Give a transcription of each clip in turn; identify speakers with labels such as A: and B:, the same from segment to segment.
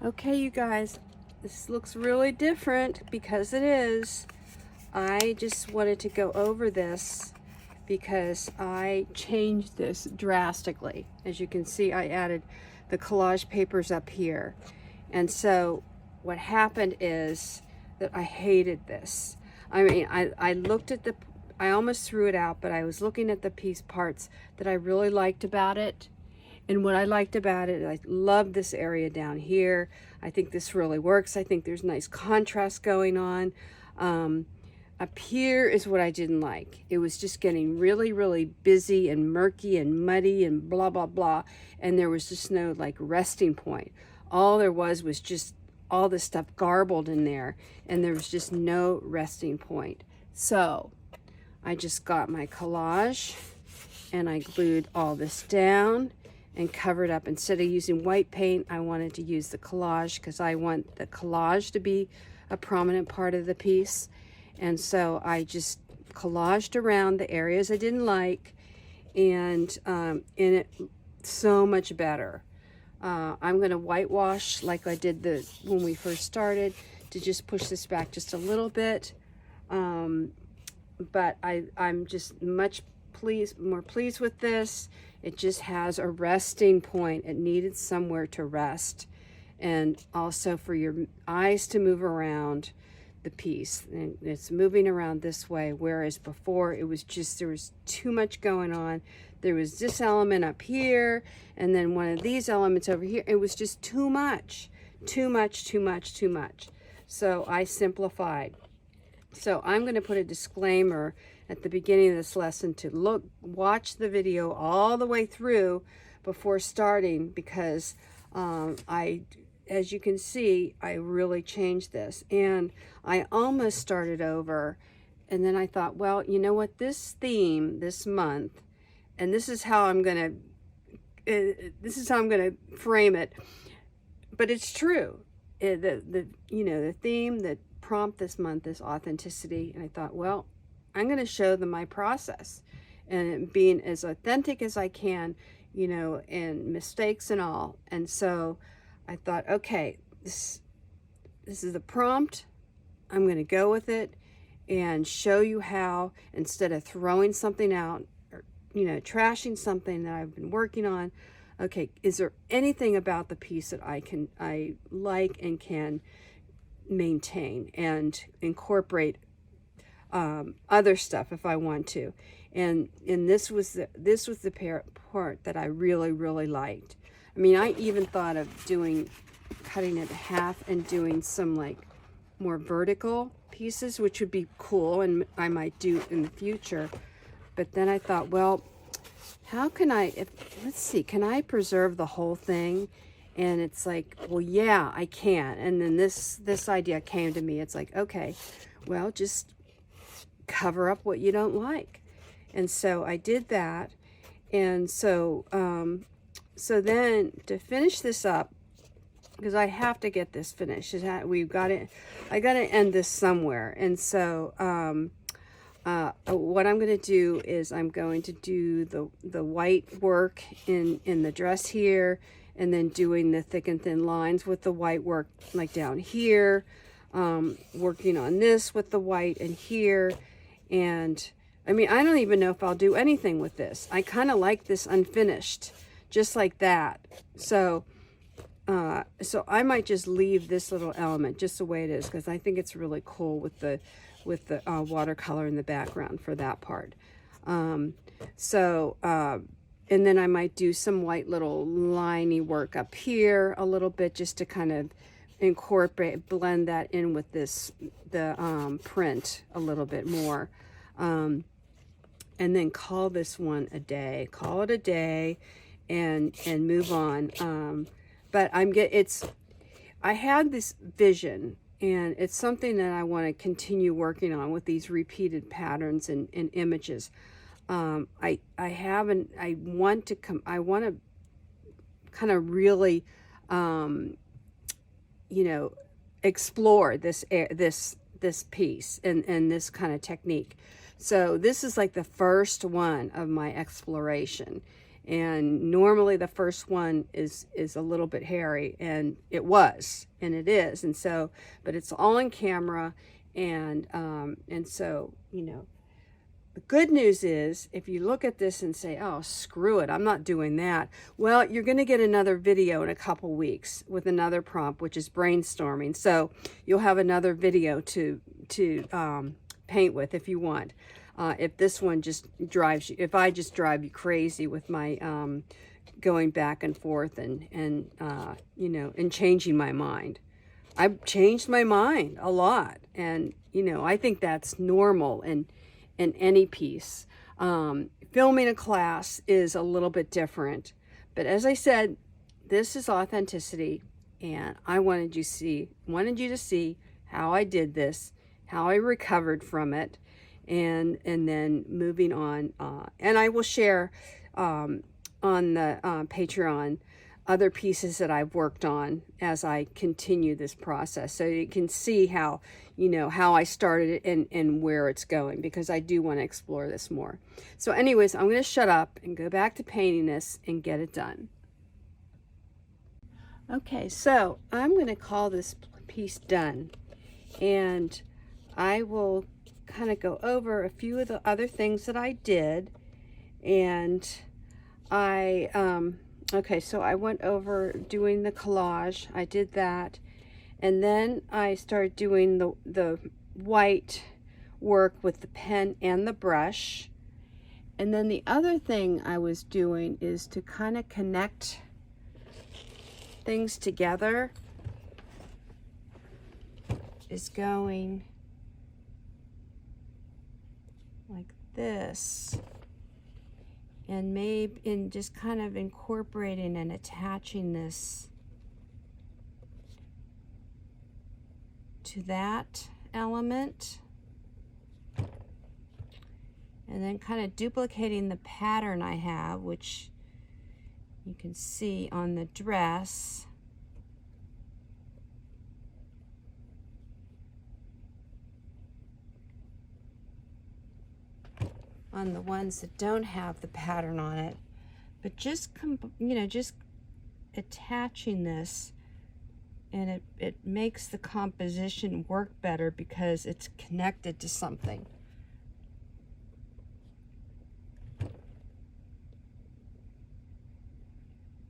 A: Okay, you guys, this looks really different because it is. I just wanted to go over this because I changed this drastically. As you can see, I added the collage papers up here. And so what happened is that I hated this. I mean, I looked at I almost threw it out, but I was looking at the piece parts that I really liked about it. And what I liked about it, I love this area down here. I think this really works. I think there's nice contrast going on. Up here is what I didn't like. It was just getting really, really busy and murky and muddy and blah, blah, blah. And there was just no like resting point. All there was just all this stuff garbled in there, and there was just no resting point. So I just got my collage and I glued all this down and covered up. Instead of using white paint, I wanted to use the collage because I want the collage to be a prominent part of the piece. And so I just collaged around the areas I didn't like, and it so much better. I'm going to whitewash like I did when we first started, to just push this back just a little bit. But I'm just more pleased with this. It just has a resting point. It needed somewhere to rest, and also for your eyes to move around the piece. And it's moving around this way, whereas before it was just, there was too much going on. There was this element up here, and then one of these elements over here. It was just too much. So I simplified. So I'm going to put a disclaimer at the beginning of this lesson to watch the video all the way through before starting, because as you can see, I really changed this, and I almost started over, and then I thought, well, you know what, this theme this month, and this is how I'm gonna frame it, but it's true. The theme, the prompt this month is authenticity, and I thought, well, I'm going to show them my process and being as authentic as I can, and mistakes and all. And so I thought, okay, this is the prompt. I'm going to go with it and show you how, instead of throwing something out or, trashing something that I've been working on, okay, is there anything about the piece that I like and can maintain and incorporate other stuff if I want to. And this was the part that I really, really liked. I mean, I even thought of cutting it in half and doing some like more vertical pieces, which would be cool, and I might do in the future. But then I thought, well, how can let's see, can I preserve the whole thing? And it's like, well, yeah, I can. And then this idea came to me. It's like, okay, well, just cover up what you don't like. And so I did that. And so so then to finish this up, because I have to get this finished, I got to end this somewhere. And so what I'm going to do is I'm going to do the white work in the dress here, and then doing the thick and thin lines with the white work like down here, working on this with the white in here. And I mean, I don't even know if I'll do anything with this. I kind of like this unfinished, just like that. So so I might just leave this little element just the way it is, because I think it's really cool with the watercolor in the background for that part. And then I might do some white little liney work up here a little bit, just to kind of blend that in with the print a little bit more. And then call this one a day. Call it a day and move on. But I had this vision, and it's something that I want to continue working on with these repeated patterns and images. I want to kind of really, explore this piece and this kind of technique. So this is like the first one of my exploration, And normally the first one is a little bit hairy, and it was, and it is. And so, but it's all in camera. And so, you know, the good news is, if you look at this and say, oh, screw it, I'm not doing that. Well, you're going to get another video in a couple weeks with another prompt, which is brainstorming. So you'll have another video to paint with if you want. If this one just drives you, if I just drive you crazy with my going back and forth and you know, and changing my mind. I've changed my mind a lot. And, you know, I think that's normal in any piece. Filming a class is a little bit different, but as I said, this is authenticity, and I wanted you to see how I did this, how I recovered from it, and then moving on. And I will share on the Patreon other pieces that I've worked on as I continue this process, so you can see how, you know, how I started it and where it's going, because I do want to explore this more. So anyways, I'm going to shut up and go back to painting this and get it done. Okay, so I'm going to call this piece done, and I will kind of go over a few of the other things that I did. And okay, so I went over doing the collage. I did that. And then I started doing the white work with the pen and the brush. And then the other thing I was doing is to kind of connect things together, is going like this. And maybe in just kind of incorporating and attaching this to that element, and then kind of duplicating the pattern I have, which you can see on the dress. On the ones that don't have the pattern on it, but just you know, just attaching this, and it makes the composition work better because it's connected to something.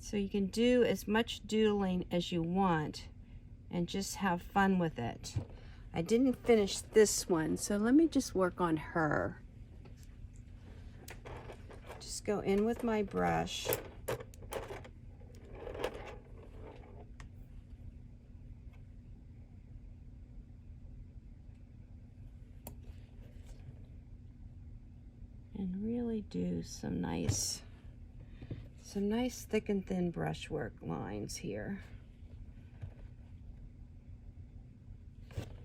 A: So you can do as much doodling as you want and just have fun with it. I didn't finish this one, so let me just work on her. Just go in with my brush. And really do some nice thick and thin brushwork lines here.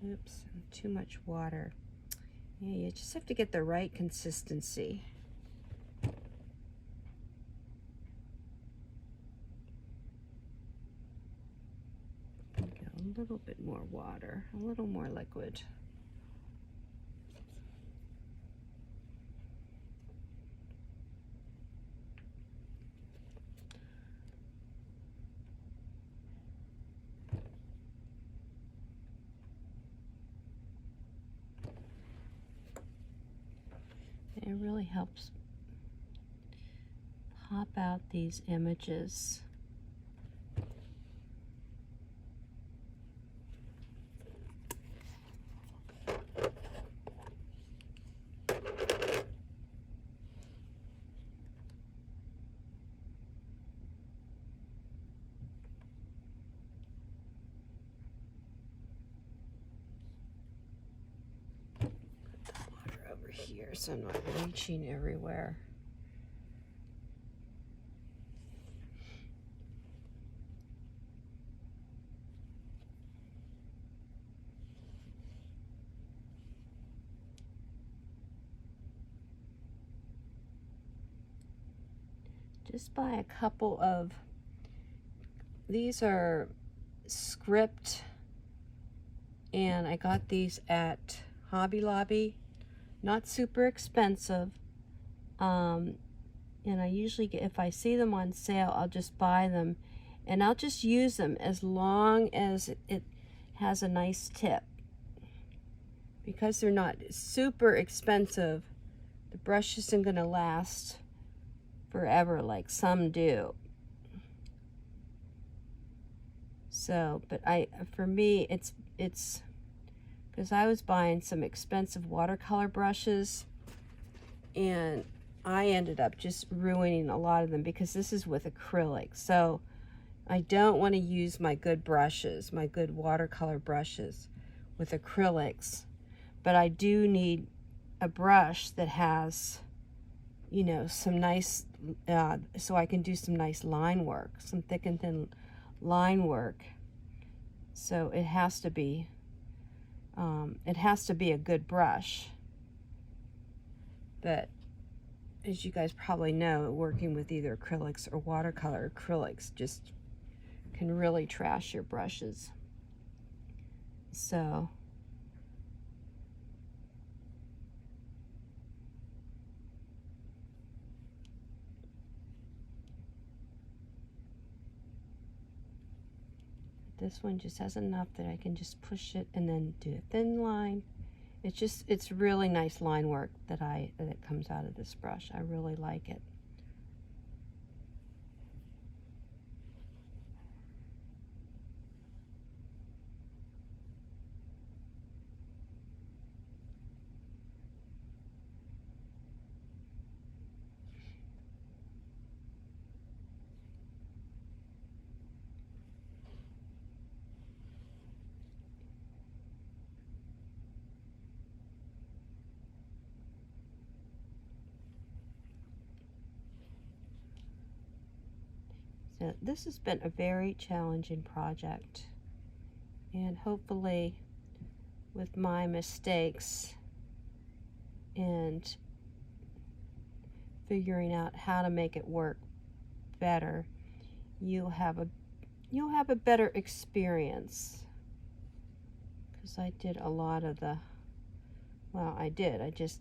A: Oops, too much water. Yeah, you just have to get the right consistency. A little bit more water, a little more liquid. It really helps pop out these images. Here, so I'm not reaching everywhere. Just buy a couple of, these are script, and I got these at Hobby Lobby. Not super expensive, And I usually get, if I see them on sale, I'll just buy them, and I'll just use them as long as it has a nice tip. Because they're not super expensive, the brush isn't going to last forever like some do. So, but for me, it's because I was buying some expensive watercolor brushes, and I ended up just ruining a lot of them because this is with acrylic. So I don't want to use my good brushes, my good watercolor brushes with acrylics, but I do need a brush that has, you know, some nice, so I can do some nice line work, some thick and thin line work. So it has to be a good brush. But as you guys probably know, working with either acrylics or watercolor, acrylics just can really trash your brushes. So this one just has enough that I can just push it and then do a thin line. It's really nice line work that comes out of this brush. I really like it. So this has been a very challenging project, and hopefully with my mistakes and figuring out how to make it work better, you'll have a better experience. Because I did a lot of the, well, I just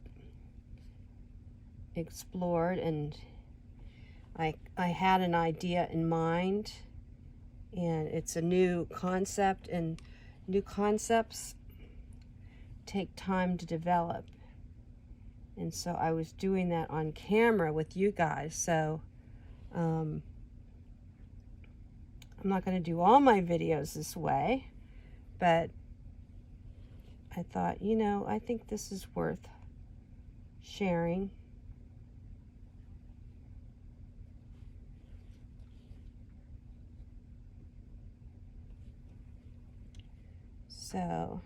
A: explored, and I had an idea in mind, and it's a new concept, and new concepts take time to develop. And so I was doing that on camera with you guys. So I'm not going to do all my videos this way, but I thought, you know, I think this is worth sharing. So,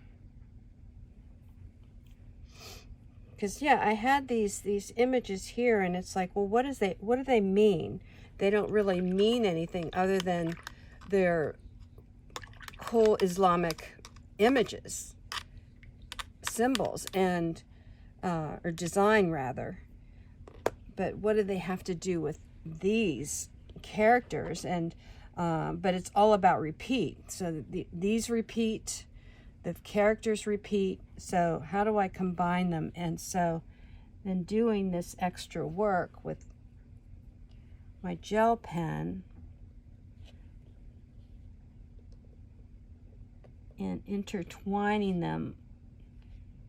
A: because yeah, I had these images here, and it's like, well, what do they mean? They don't really mean anything other than they're cool Islamic images, symbols, and or design rather. But what do they have to do with these characters? And but it's all about repeat. So these repeat. The characters repeat, so how do I combine them? And so then doing this extra work with my gel pen and intertwining them,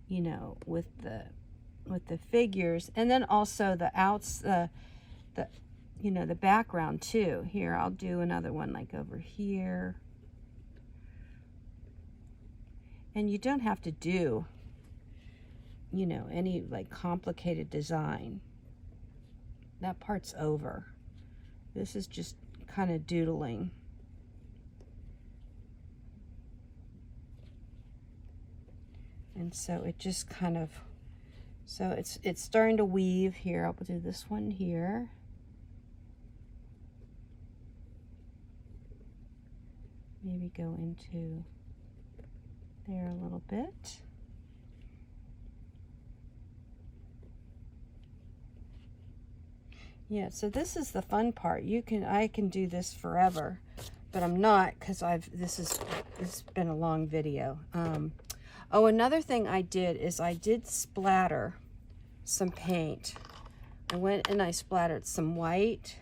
A: you know, with the figures, and then also the you know, the background too. Here, I'll do another one like over here. And you don't have to do, you know, any like complicated design. That part's over. This is just kind of doodling. And so it just kind of, so it's starting to weave here. I'll do this one here. Maybe go into there a little bit. Yeah, so this is the fun part. I can do this forever, but I'm not, because it's been a long video. Oh, another thing I did is I did splatter some paint. I went and I splattered some white.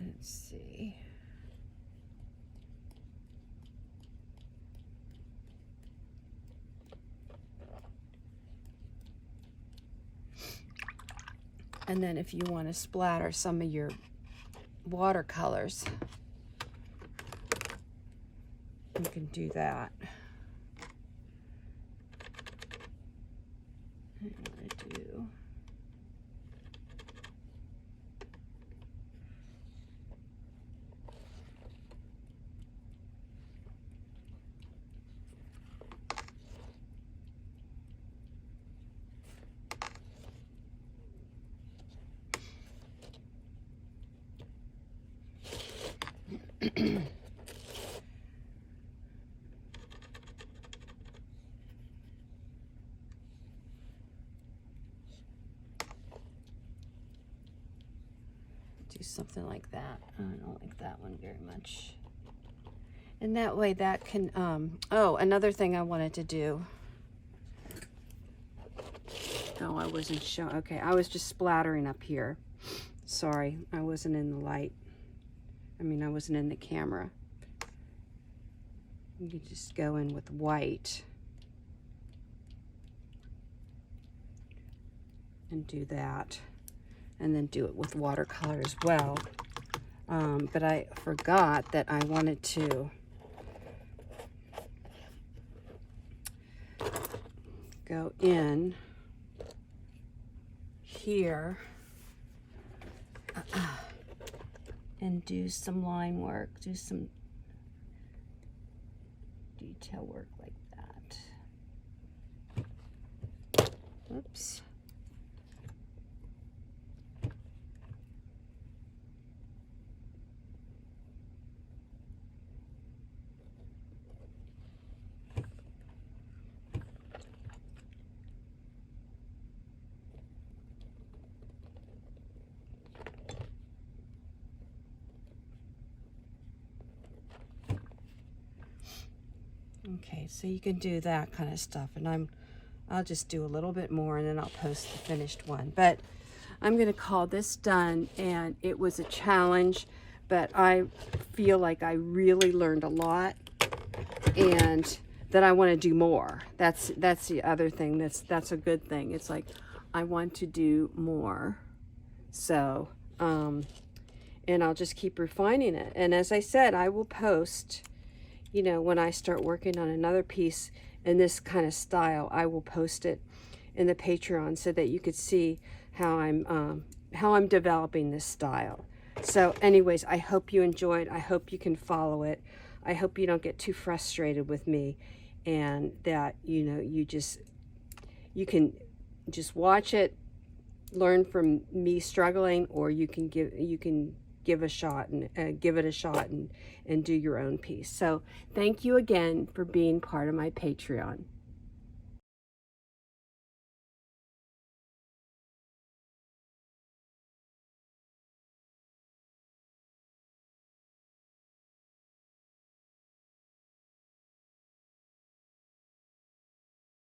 A: Let's see. And then if you want to splatter some of your watercolors, you can do that. I'm going to do do something like that. I don't like that one very much. And that way that can, oh, another thing I wanted to do. Oh, I wasn't showing, okay, I was just splattering up here. Sorry, I wasn't in the light. I mean, I wasn't in the camera. You can just go in with white and do that. And then do it with watercolor as well. But I forgot that I wanted to go in here and do some line work, do some detail work like that. Oops. Okay, so you can do that kind of stuff, and I'll just do a little bit more and then I'll post the finished one. But I'm gonna call this done, and it was a challenge, but I feel like I really learned a lot and that I want to do more. That's the other thing. That's a good thing. It's like I want to do more. So and I'll just keep refining it. And as I said, I will post, you know, when I start working on another piece in this kind of style, I will post it in the Patreon so that you could see how I'm developing this style. So anyways, I hope you enjoyed. I hope you can follow it. I hope you don't get too frustrated with me, and that, you know, you can just watch it, learn from me struggling, or you can give a shot and give it a shot and do your own piece. So thank you again for being part of my Patreon.